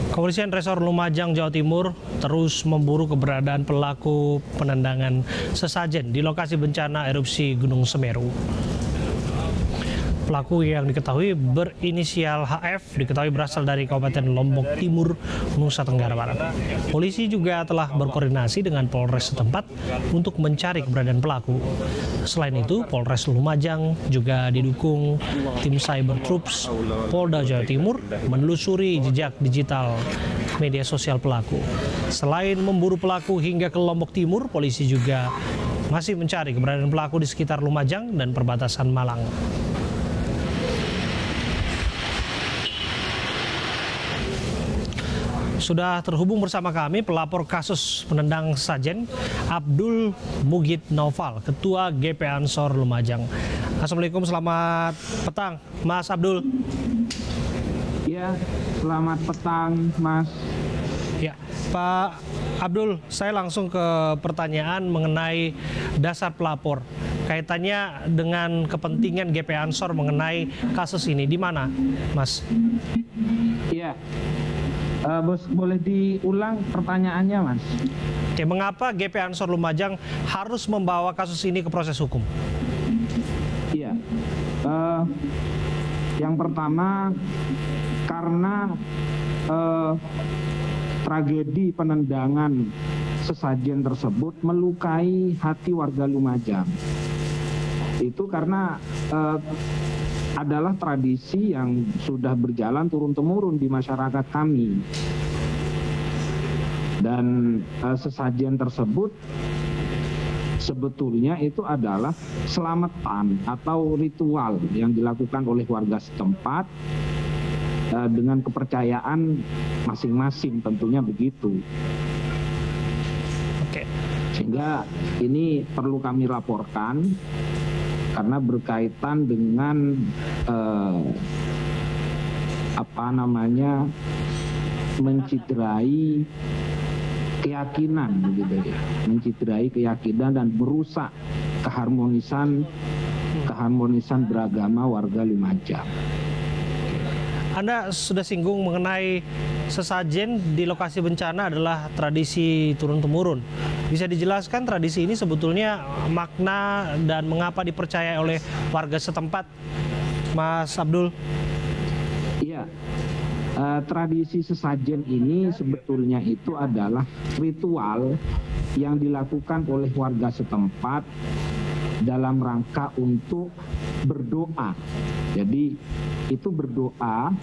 Kepolisian Resor Lumajang, Jawa Timur terus memburu keberadaan pelaku penendangan sesajen di lokasi bencana erupsi Gunung Semeru. Pelaku yang diketahui berinisial HF diketahui berasal dari Kabupaten Lombok Timur, Nusa Tenggara Barat. Polisi juga telah berkoordinasi dengan Polres setempat untuk mencari keberadaan pelaku. Selain itu, Polres Lumajang juga didukung tim Cyber Troops Polda Jawa Timur menelusuri jejak digital media sosial pelaku. Selain memburu pelaku hingga ke Lombok Timur, polisi juga masih mencari keberadaan pelaku di sekitar Lumajang dan perbatasan Malang. Sudah terhubung bersama kami pelapor kasus penendang sesajen Abdul Mugid Naufal, Ketua GP Ansor Lumajang. Assalamualaikum, selamat petang Mas Abdul. Ya, selamat petang Mas. Ya, Pak Abdul, saya langsung ke pertanyaan mengenai dasar pelapor. Kaitannya dengan kepentingan GP Ansor mengenai kasus ini, di mana Mas? Iya. Bos, boleh diulang pertanyaannya, Mas? Oke, mengapa GP Ansor Lumajang harus membawa kasus ini ke proses hukum? Iya. Yang pertama, karena tragedi penendangan sesajen tersebut melukai hati warga Lumajang. Itu karena adalah tradisi yang sudah berjalan turun-temurun di masyarakat kami. Dan sesajen tersebut sebetulnya itu adalah selamatan atau ritual yang dilakukan oleh warga setempat dengan kepercayaan masing-masing, tentunya begitu. Oke. Sehingga ini perlu kami laporkan karena berkaitan dengan menciderai keyakinan, begitu ya, menciderai keyakinan dan merusak keharmonisan beragama warga Lumajang. Anda sudah singgung mengenai sesajen di lokasi bencana adalah tradisi turun-temurun. Bisa dijelaskan tradisi ini sebetulnya makna dan mengapa dipercaya oleh warga setempat, Mas Abdul? Iya, tradisi sesajen ini sebetulnya itu adalah ritual yang dilakukan oleh warga setempat dalam rangka untuk berdoa. Jadi itu berdoa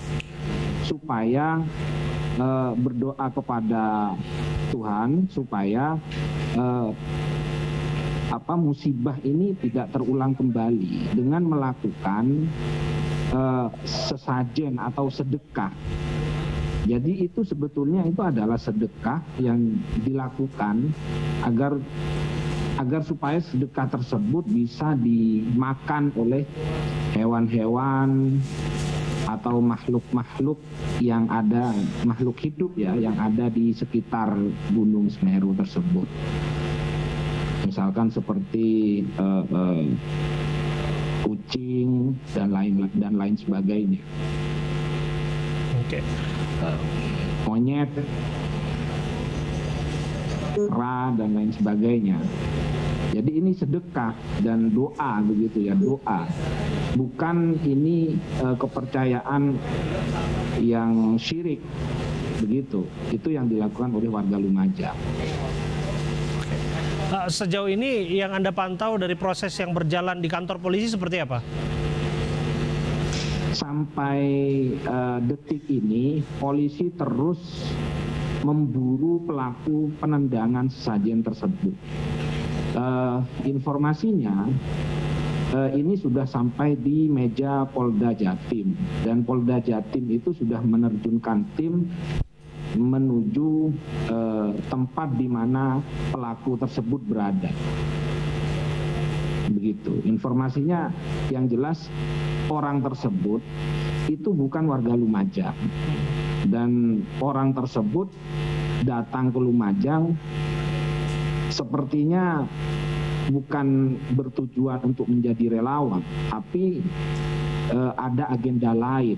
supaya berdoa kepada Tuhan supaya musibah ini tidak terulang kembali dengan melakukan sesajen atau sedekah. Jadi itu sebetulnya itu adalah sedekah yang dilakukan agar supaya sedekah tersebut bisa dimakan oleh hewan-hewan atau makhluk-makhluk yang ada, makhluk hidup ya, yang ada di sekitar Gunung Semeru tersebut. Misalkan seperti kucing dan lain sebagainya. Oke. Monyet, kera dan lain sebagainya. Jadi ini sedekah dan doa, begitu ya, doa. Bukan ini kepercayaan yang syirik, begitu. Itu yang dilakukan oleh warga Lumajang. Sejauh ini yang Anda pantau dari proses yang berjalan di kantor polisi seperti apa? Sampai detik ini polisi terus memburu pelaku penendangan sesajen tersebut. Informasinya ini sudah sampai di meja Polda Jatim, dan Polda Jatim itu sudah menerjunkan tim menuju tempat di mana pelaku tersebut berada. Begitu. Informasinya yang jelas orang tersebut itu bukan warga Lumajang, dan orang tersebut datang ke Lumajang sepertinya bukan bertujuan untuk menjadi relawan, tapi ada agenda lain.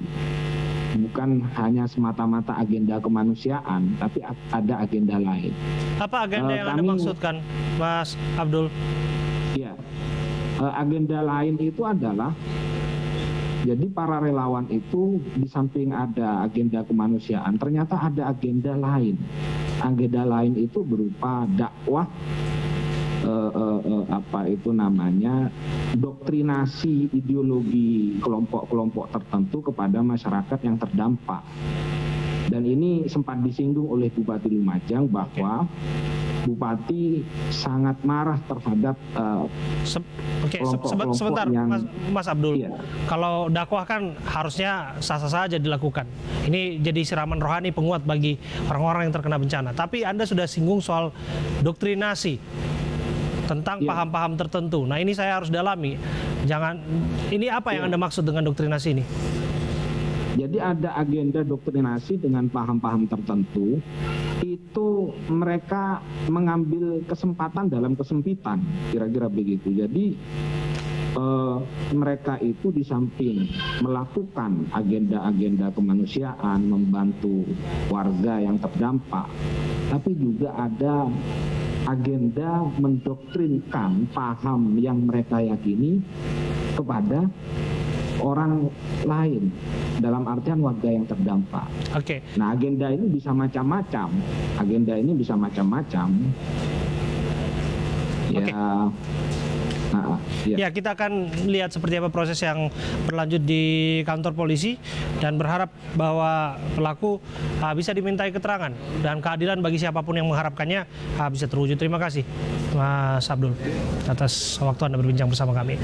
bukan hanya semata-mata agenda kemanusiaan, tapi ada agenda lain. Apa agenda yang Anda Kami- maksudkan, Mas Abdul? Ya, agenda lain itu adalah jadi para relawan itu di samping ada agenda kemanusiaan, ternyata ada agenda lain. Agenda lain itu berupa dakwah, doktrinasi ideologi kelompok-kelompok tertentu kepada masyarakat yang terdampak. Dan ini sempat disinggung oleh Bupati Lumajang bahwa Bupati sangat marah terhadap kelompok-kelompok Sebentar, yang Mas Abdul. Iya. Kalau dakwah kan harusnya sah-sah saja dilakukan. Ini jadi siraman rohani penguat bagi orang-orang yang terkena bencana. Tapi Anda sudah singgung soal doktrinasi tentang Iya. paham-paham tertentu. Nah, ini saya harus dalami. Ini apa yang Iya. Anda maksud dengan doktrinasi ini? Jadi ada agenda doktrinasi dengan paham-paham tertentu, itu mereka mengambil kesempatan dalam kesempitan, kira-kira begitu. Jadi mereka itu di samping melakukan agenda-agenda kemanusiaan, membantu warga yang terdampak, tapi juga ada agenda mendoktrinkan paham yang mereka yakini kepada orang lain, dalam artian warga yang terdampak. Oke. Nah, agenda ini bisa macam-macam. Ya, Oke. Ya. Ya, kita akan lihat seperti apa proses yang berlanjut di kantor polisi dan berharap bahwa pelaku bisa dimintai keterangan dan keadilan bagi siapapun yang mengharapkannya bisa terwujud. Terima kasih, Mas Abdul, atas waktu Anda berbincang bersama kami.